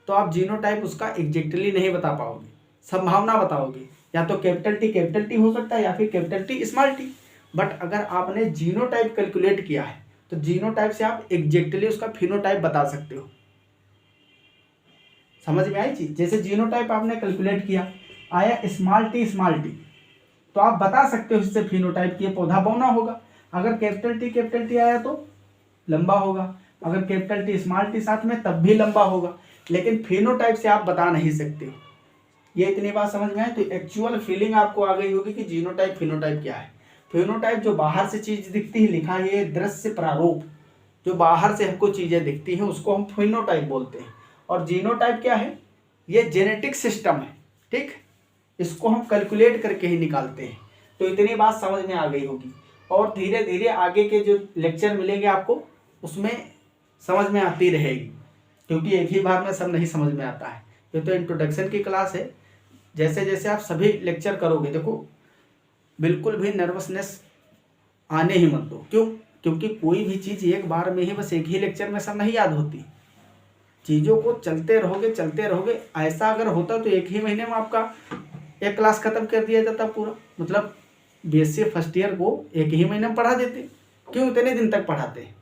Speaker 1: तो आप जीनोटाइप उसका एग्जैक्टली नहीं बता पाओगे, संभावना बताओगे, या तो कैपिटल टी हो सकता है या फिर capital T small T. But अगर आपने जीनोटाइप कैलकुलेट किया है तो जीनोटाइप से आप एग्जैक्टली उसका फिनोटाइप बता सकते हो। समझ में आई चीज? जैसे जीनोटाइप आपने कैलकुलेट किया, आया स्मॉल टी, तो आप बता सकते हो इससे फिनोटाइप की पौधा बौना होगा। अगर कैपिटल टी आया तो लंबा होगा, अगर कैपिटल टी स्मॉल टी साथ में तब भी लंबा होगा, लेकिन फिनोटाइप से आप बता नहीं सकते। ये इतनी बात समझ में आए? तो एक्चुअल फीलिंग आपको आ गई होगी कि जीनोटाइप फिनोटाइप क्या है। फिनोटाइप जो बाहर से चीज दिखती है, लिखा है ये दृश्य प्रारूप, जो बाहर से हमको चीजें दिखती हैं उसको हम फिनोटाइप बोलते हैं। और जीनोटाइप क्या है? ये जेनेटिक सिस्टम है, ठीक, इसको हम कैलकुलेट करके ही निकालते हैं। तो इतनी बात समझ में आ गई होगी, और धीरे धीरे आगे के जो लेक्चर मिलेंगे आपको उसमें समझ में आती रहेगी, क्योंकि एक ही बार में सब नहीं समझ में आता है। ये तो इंट्रोडक्शन की क्लास है, जैसे जैसे आप सभी लेक्चर करोगे, देखो बिल्कुल भी नर्वसनेस आने ही मत दो। क्यों? क्योंकि कोई भी चीज़ एक बार में ही, बस एक ही लेक्चर में सब नहीं याद होती, चीज़ों को चलते रहोगे। ऐसा अगर होता तो एक ही महीने में आपका एक क्लास खत्म कर दिया जाता पूरा, मतलब बीएससी फर्स्ट ईयर को एक ही महीने में पढ़ा देते। क्यों इतने दिन तक पढ़ाते हैं?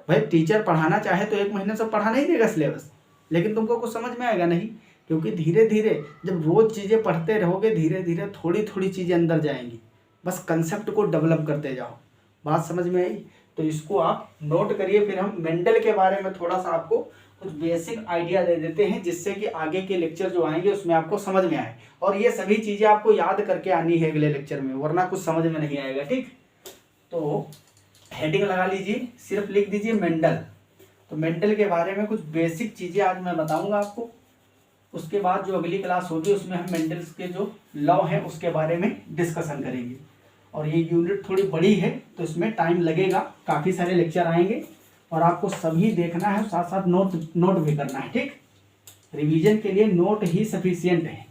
Speaker 1: भाई टीचर पढ़ाना चाहे तो एक महीने से पढ़ा नहीं देगा सिलेबस, लेकिन तुमको कुछ समझ में आएगा नहीं, क्योंकि धीरे धीरे जब रोज़ चीज़ें पढ़ते रहोगे, धीरे धीरे थोड़ी थोड़ी चीज़ें अंदर जाएंगी। बस कंसेप्ट को डेवलप करते जाओ। बात समझ में आई? तो इसको आप नोट करिए। फिर हम मेंडल के बारे में थोड़ा सा आपको कुछ बेसिक आइडिया दे देते हैं, जिससे कि आगे के लेक्चर जो आएंगे उसमें आपको समझ में आए। और ये सभी चीज़ें आपको याद करके आनी है अगले लेक्चर में, वरना कुछ समझ में नहीं आएगा। ठीक, तो हेडिंग लगा लीजिए, सिर्फ लिख दीजिए मेंडल। तो मेंडल के बारे में कुछ बेसिक चीज़ें आज मैं बताऊंगा आपको। उसके बाद जो अगली क्लास होगी उसमें हम मेंडल्स के जो लॉ हैं उसके बारे में डिस्कशन करेंगे। और ये यूनिट थोड़ी बड़ी है तो इसमें टाइम लगेगा, काफ़ी सारे लेक्चर आएंगे और आपको सभी देखना है, साथ साथ नोट भी करना है। ठीक, रिवीजन के लिए नोट ही सफिशियंट है,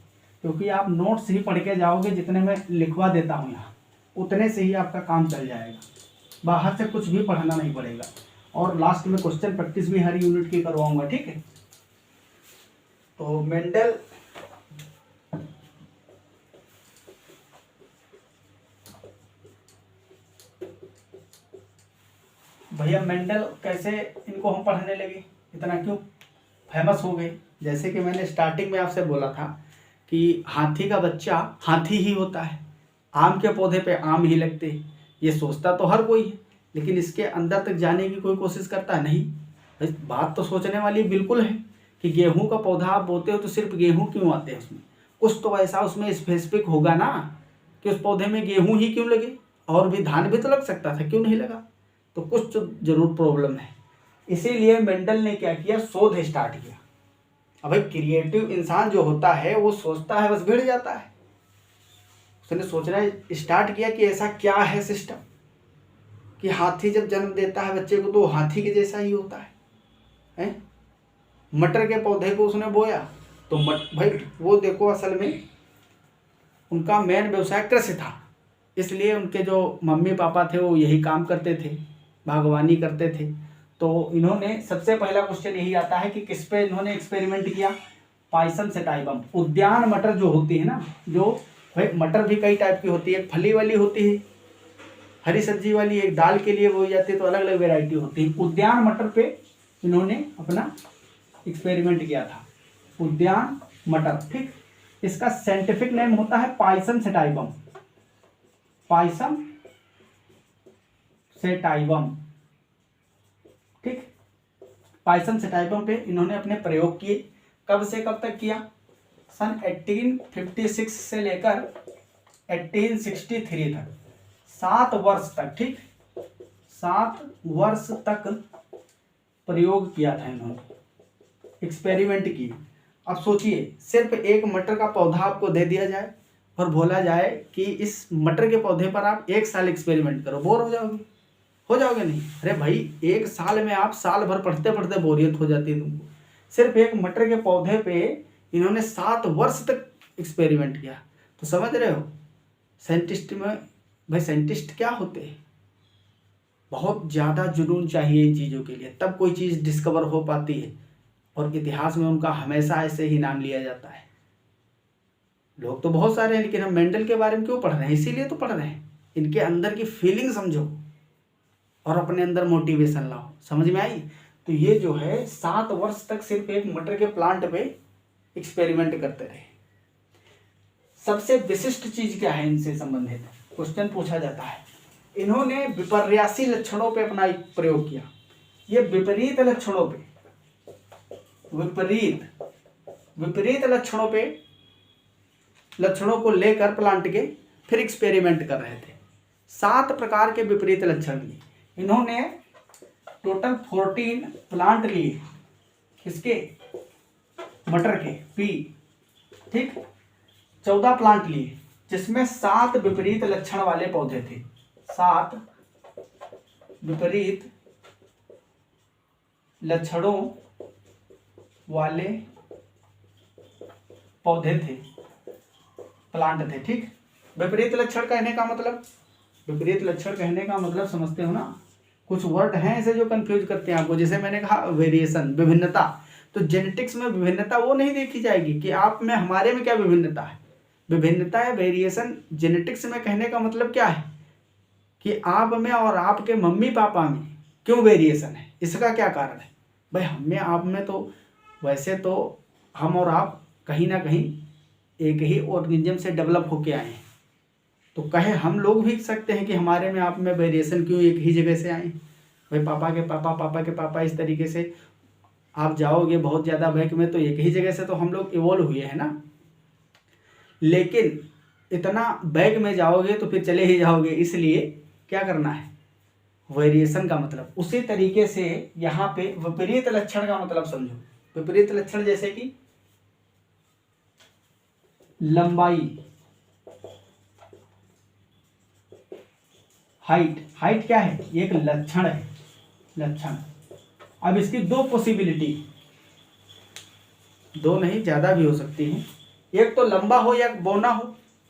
Speaker 1: क्योंकि आप नोट्स ही पढ़ के जाओगे, जितने मैं लिखवा देता हूँ यहाँ उतने से ही आपका काम चल जाएगा, बाहर से कुछ भी पढ़ना नहीं पड़ेगा। और लास्ट में क्वेश्चन प्रैक्टिस भी हर यूनिट की करवाऊंगा। ठीक है, तो मेंडल भैया मेंडल कैसे इनको हम पढ़ने लगे, इतना क्यों फेमस हो गए? जैसे कि मैंने स्टार्टिंग में आपसे बोला था कि हाथी का बच्चा हाथी ही होता है, आम के पौधे पे आम ही लगते, ये सोचता तो हर कोई है, लेकिन इसके अंदर तक जाने की कोई कोशिश करता नहीं। भाई बात तो सोचने वाली बिल्कुल है कि गेहूं का पौधा आप बोते हो तो सिर्फ गेहूं क्यों आते हैं उसमें, कुछ तो ऐसा उसमें स्पेसिफिक होगा ना कि उस पौधे में गेहूं ही क्यों लगे, और भी धान भी तो लग सकता था, क्यों नहीं लगा, तो कुछ तो जरूर प्रॉब्लम है। इसीलिए मेंडल ने क्या किया, शोध स्टार्ट किया। अब भाई क्रिएटिव इंसान जो होता है वो सोचता है बस भिड़ जाता है, उसने सोचना स्टार्ट किया कि ऐसा क्या है सिस्टम कि हाथी जब जन्म देता है बच्चे को तो हाथी के जैसा ही होता है? मटर के पौधे को उसने बोया तो भाई वो देखो असल में उनका मेन व्यवसाय कृषि था, इसलिए उनके जो मम्मी पापा थे वो यही काम करते थे, बागवानी करते थे। तो इन्होंने सबसे पहला क्वेश्चन यही आता है कि किस पे इन्होंने एक्सपेरिमेंट किया, पाइसम सेटाइवम। उद्यान मटर जो होती है ना, जो भाई मटर भी कई टाइप की होती है, फली वाली होती है, हरी सब्जी वाली, एक दाल के लिए बोई जाती है, तो अलग अलग वेराइटी होती है। उद्यान मटर पे इन्होंने अपना एक्सपेरिमेंट किया था, उद्यान मटर, ठीक। इसका साइंटिफिक नेम होता है पाइसम सेटाइवम, पाइसम सेटाइवम, ठीक। पाइसम सेटाइवम पे इन्होंने अपने प्रयोग किए। कब से कब तक किया, सन 1856 से लेकर 1863 तक, 7 वर्ष तक, ठीक, 7 वर्ष तक प्रयोग किया था इन्होंने, एक्सपेरिमेंट की। अब सोचिए सिर्फ एक मटर का पौधा आपको दे दिया जाए और बोला जाए कि इस मटर के पौधे पर आप 1 साल एक्सपेरिमेंट करो, बोर हो जाओगे नहीं? अरे भाई 1 साल में आप साल भर पढ़ते पढ़ते बोरियत हो जाती है तुमको। सिर्फ एक मटर के पौधे पे इन्होंने 7 वर्ष तक एक्सपेरिमेंट किया। तो समझ रहे हो साइंटिस्ट में, भाई साइंटिस्ट क्या होते हैं, बहुत ज़्यादा जुनून चाहिए इन चीज़ों के लिए, तब कोई चीज़ डिस्कवर हो पाती है, और इतिहास में उनका हमेशा ऐसे ही नाम लिया जाता है। लोग तो बहुत सारे हैं, लेकिन हम मेंडल के बारे में क्यों पढ़ रहे हैं, इसीलिए तो पढ़ रहे हैं, इनके अंदर की फीलिंग समझो और अपने अंदर मोटिवेशन लाओ। समझ में आई? तो ये जो है 7 वर्ष तक सिर्फ एक मटर के प्लांट पे एक्सपेरिमेंट करते रहे। सबसे विशिष्ट चीज क्या है इनसे संबंधित, क्वेश्चन पूछा जाता है। इन्होंने विपर्यासी लक्षणों पे अपना प्रयोग किया। ये विपरीत लक्षणों पे, विपरीत लक्षणों को लेकर प्लांट के फिर एक्सपेरिमेंट कर रहे थे। 7 प्रकार के विपरीत लक्षण लिए इन्होंने। टोटल 14 प्लांट लिए, किसके, मटर के, पी, ठीक। 14 प्लांट लिए जिसमें 7 विपरीत लक्षण वाले पौधे थे, 7 विपरीत लक्षणों वाले पौधे थे, प्लांट थे, ठीक। विपरीत लक्षण कहने का मतलब, विपरीत लक्षण कहने का मतलब समझते हो ना, कुछ वर्ड हैं ऐसे जो कंफ्यूज करते हैं आपको। जैसे मैंने कहा वेरिएशन, विभिन्नता, तो जेनेटिक्स में विभिन्नता वो नहीं देखी जाएगी कि आप में हमारे में क्या विभिन्नता है। विभिन्नता है वेरिएशन जेनेटिक्स में कहने का मतलब क्या है कि आप में और आपके मम्मी पापा में क्यों वेरिएशन है, इसका क्या कारण है। भाई हम में आप में तो वैसे तो हम और आप कहीं ना कहीं एक ही ऑर्गेनिज्म से डेवलप होके आए हैं, तो कहे हम लोग भी सकते हैं कि हमारे में आप में वेरिएशन क्यों एक ही जगह से आए। भाई पापा के पापा इस तरीके से आप जाओगे बहुत ज़्यादा बैक में, तो एक ही जगह से तो हम लोग इवॉल्व हुए हैं ना। लेकिन इतना बैक में जाओगे तो फिर चले ही जाओगे, इसलिए क्या करना है, वेरिएशन का मतलब। उसी तरीके से यहाँ पे विपरीत लक्षण का मतलब समझो। विपरीत लक्षण जैसे कि लंबाई, हाइट क्या है, ये एक लक्षण है, लक्षण। अब इसकी 2 पॉसिबिलिटी, 2 नहीं ज़्यादा भी हो सकती है, एक तो लंबा हो या बौना हो,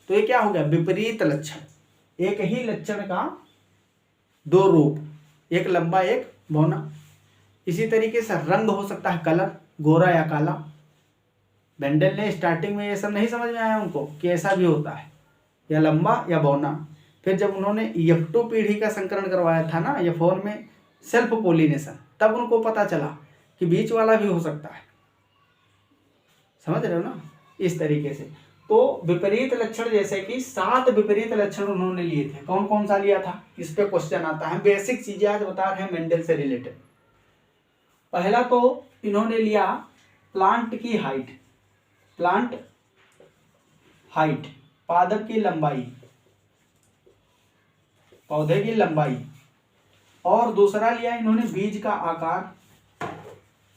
Speaker 1: तो ये क्या हो गया, विपरीत लक्षण। एक ही लक्षण का 2 रूप, एक लंबा एक बौना। इसी तरीके से रंग हो सकता है, कलर, गोरा या काला। मेंडल ने स्टार्टिंग में ये सब नहीं समझ में आया उनको कि ऐसा भी होता है, या लंबा या बौना। फिर जब उन्होंने F2 पीढ़ी का संकरण करवाया था ना F1 में, सेल्फ पोलिनेशन, तब उनको पता चला कि बीच वाला भी हो सकता है। समझ रहे हो ना, इस तरीके से। तो विपरीत लक्षण जैसे कि 7 विपरीत लक्षण उन्होंने लिए थे। कौन कौन सा लिया था, इस पे क्वेश्चन आता है। बेसिक चीजें आज बता रहे हैं मेंडल से रिलेटेड। पहला तो इन्होंने लिया प्लांट की हाइट, प्लांट हाइट, पादप की लंबाई, पौधे की लंबाई। और दूसरा लिया इन्होंने बीज का आकार,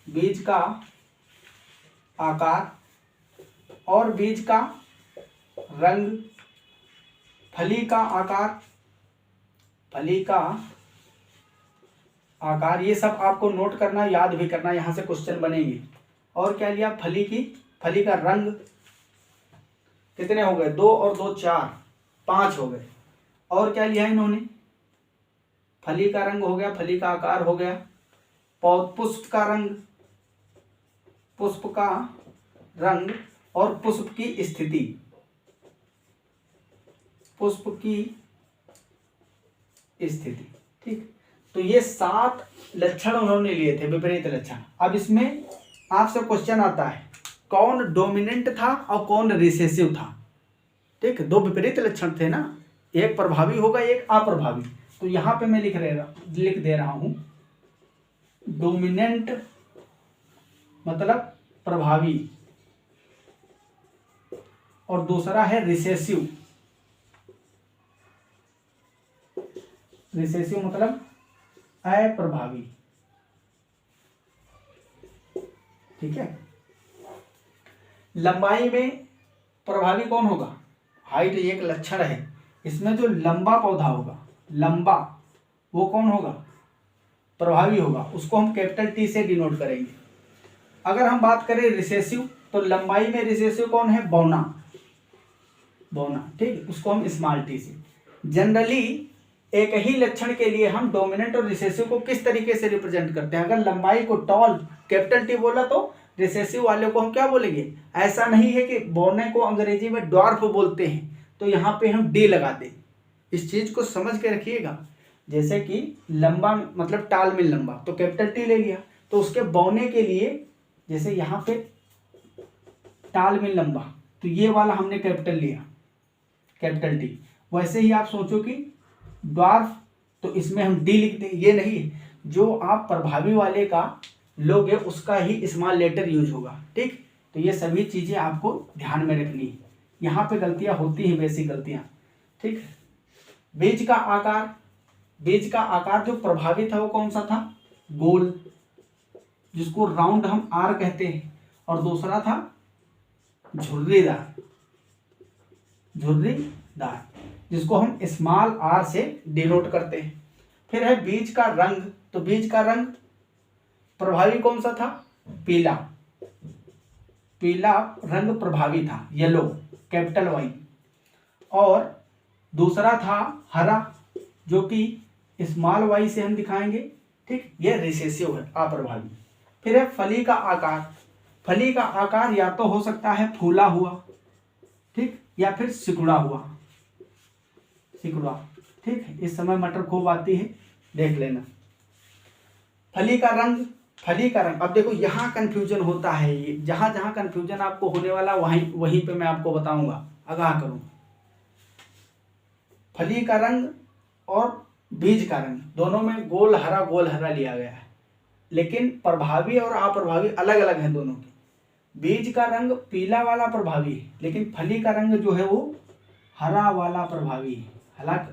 Speaker 1: बीज का आकार और बीज का रंग, फली का आकार, फली का आकार। ये सब आपको नोट करना, याद भी करना, यहाँ से क्वेश्चन बनेंगे। और क्या लिया, फली का रंग। कितने हो गए, 2 और 2 4, 5 हो गए। और क्या लिया इन्होंने, फली का रंग हो गया, फली का आकार हो गया, पुष्प का रंग, पुष्प का रंग और पुष्प की स्थिति, पुष्प की स्थिति। ठीक, तो ये 7 लक्षण उन्होंने लिए थे, विपरीत लक्षण। अब इसमें आपसे क्वेश्चन आता है कौन डोमिनेंट था और कौन रिसेसिव था। ठीक, 2 विपरीत लक्षण थे ना, एक प्रभावी होगा एक अप्रभावी। तो यहां पे मैं लिख दे रहा हूं डोमिनेंट मतलब प्रभावी और दूसरा है रिसेसिव, रिसेसिव मतलब अप्रभावी। ठीक है, लंबाई में प्रभावी कौन होगा, हाइट एक लक्षण है, इसमें जो लंबा पौधा होगा, लंबा, वो कौन होगा, प्रभावी होगा, उसको हम कैपिटल टी से डिनोट करेंगे। अगर हम बात करें रिसेसिव, तो लंबाई में रिसेसिव कौन है, बौना, बौना। ठीक, उसको हम स्मॉल टी से। जनरली एक ही लक्षण के लिए हम डोमिनेंट और रिसेसिव को किस तरीके से रिप्रेजेंट करते हैं। अगर लंबाई को टॉल कैपिटल टी बोला तो रिसेसिव वाले को हम क्या बोलेंगे। ऐसा नहीं है कि बौने को अंग्रेजी में ड्वार्फ बोलते हैं, तो यहाँ पे हम डी लगा दें। इस चीज को समझ के रखिएगा। जैसे कि लंबा मतलब टाल में लंबा, तो कैपिटल टी ले लिया, तो उसके बौने के लिए जैसे यहाँ पे टाल में लंबा, तो ये वाला हमने कैपिटल लिया, कैपिटल टी। वैसे ही आप सोचो कि ड्वार्फ, तो इसमें हम डी लिख दें। ये नहीं, जो आप प्रभावी वाले का लोगे उसका ही स्मॉल लेटर यूज होगा। ठीक, तो ये सभी चीजें आपको ध्यान में रखनी है। यहाँ पे गलतियां होती हैं, बेसिक गलतियां। ठीक, बीज का आकार, बीज का आकार जो प्रभावी था वो कौन सा था, गोल, जिसको राउंड हम आर कहते हैं। और दूसरा था झुर्रीदार, झुर्रीदार, जिसको हम स्मॉल आर से डिनोट करते हैं। फिर है बीज का रंग, तो बीज का रंग प्रभावी कौन सा था, पीला, पीला रंग प्रभावी था, येलो, कैपिटल वाई। और दूसरा था हरा, जो कि स्मॉल वाई से हम दिखाएंगे। ठीक, ये रिसेसिव है, अप्रभावी। फिर है फली का आकार, फली का आकार या तो हो सकता है फूला हुआ, ठीक, या फिर सिकुड़ा हुआ, सिकुड़ा। ठीक, इस समय मटर खूब आती है, देख लेना। फली का रंग, फली का रंग, अब देखो यहाँ कंफ्यूजन होता है। ये जहां जहां कंफ्यूजन आपको होने वाला वहीं पे मैं आपको बताऊंगा, आगाह करूंगा। फली का रंग और बीज का रंग दोनों में गोल हरा लिया गया है, लेकिन प्रभावी और अप्रभावी अलग अलग हैं दोनों के। बीज का रंग पीला वाला प्रभावी है, लेकिन फली का रंग जो है वो हरा वाला प्रभावी है।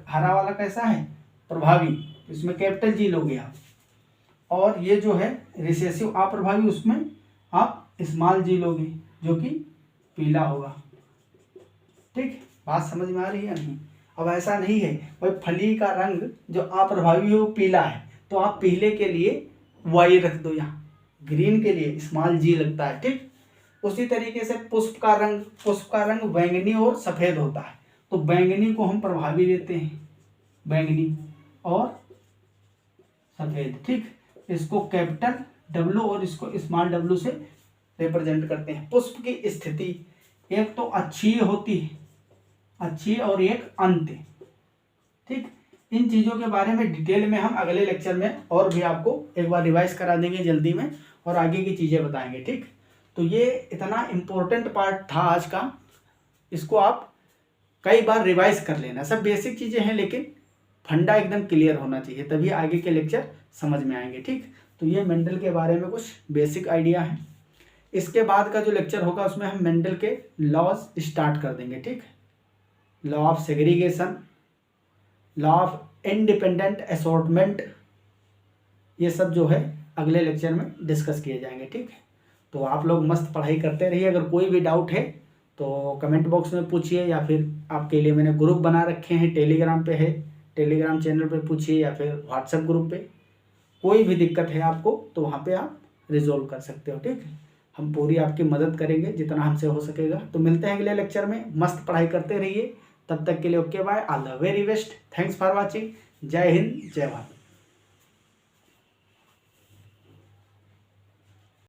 Speaker 1: हरा वाला कैसा है, प्रभावी, इसमें कैपिटल जी लोगे आप। और ये जो है रिसेसिव अप्रभावी, उसमें आप स्मॉल जी लोगे, जो कि पीला होगा। ठीक, बात समझ में आ रही है नहीं। अब ऐसा नहीं है भाई फली का रंग जो अप्रभावी है वो पीला है, तो आप पीले के लिए वाई रख दो, यहाँ ग्रीन के लिए स्मॉल जी लगता है। ठीक, उसी तरीके से पुष्प का रंग बैंगनी और सफेद होता है, तो बैंगनी को हम प्रभावी लेते हैं, बैंगनी और सफेद। ठीक, इसको कैपिटल डब्ल्यू और इसको स्मॉल डब्ल्यू से रिप्रेजेंट करते हैं। पुष्प की स्थिति एक तो अच्छी होती है, अच्छी, और एक अंत्य। ठीक, इन चीजों के बारे में डिटेल में हम अगले लेक्चर में और भी आपको एक बार रिवाइज करा देंगे जल्दी में, और आगे की चीजें बताएंगे। ठीक, तो ये इतना इम्पोर्टेंट पार्ट था आज का, इसको आप कई बार रिवाइज कर लेना। सब बेसिक चीज़ें हैं लेकिन फंडा एकदम क्लियर होना चाहिए, तभी आगे के लेक्चर समझ में आएंगे। ठीक, तो ये मेंडल के बारे में कुछ बेसिक आइडिया है। इसके बाद का जो लेक्चर होगा उसमें हम मेंडल के लॉज स्टार्ट कर देंगे। ठीक, law of segregation, law of independent assortment, ये सब जो है अगले लेक्चर में डिस्कस किए जाएंगे। ठीक है, तो आप लोग मस्त पढ़ाई करते रहिए। अगर कोई भी डाउट है तो कमेंट बॉक्स में पूछिए, या फिर आपके लिए मैंने ग्रुप बना रखे हैं, टेलीग्राम पे है, टेलीग्राम चैनल पे पूछिए, या फिर व्हाट्सएप ग्रुप पे। कोई भी दिक्कत है आपको तो वहाँ पे आप रिजोल्व कर सकते हो। ठीक है, हम पूरी आपकी मदद करेंगे जितना हमसे हो सकेगा। तो मिलते हैं अगले लेक्चर में, मस्त पढ़ाई करते रहिए। तब तक के लिए okay bye, all the very best, thanks for watching. जय हिंद, जय भारत।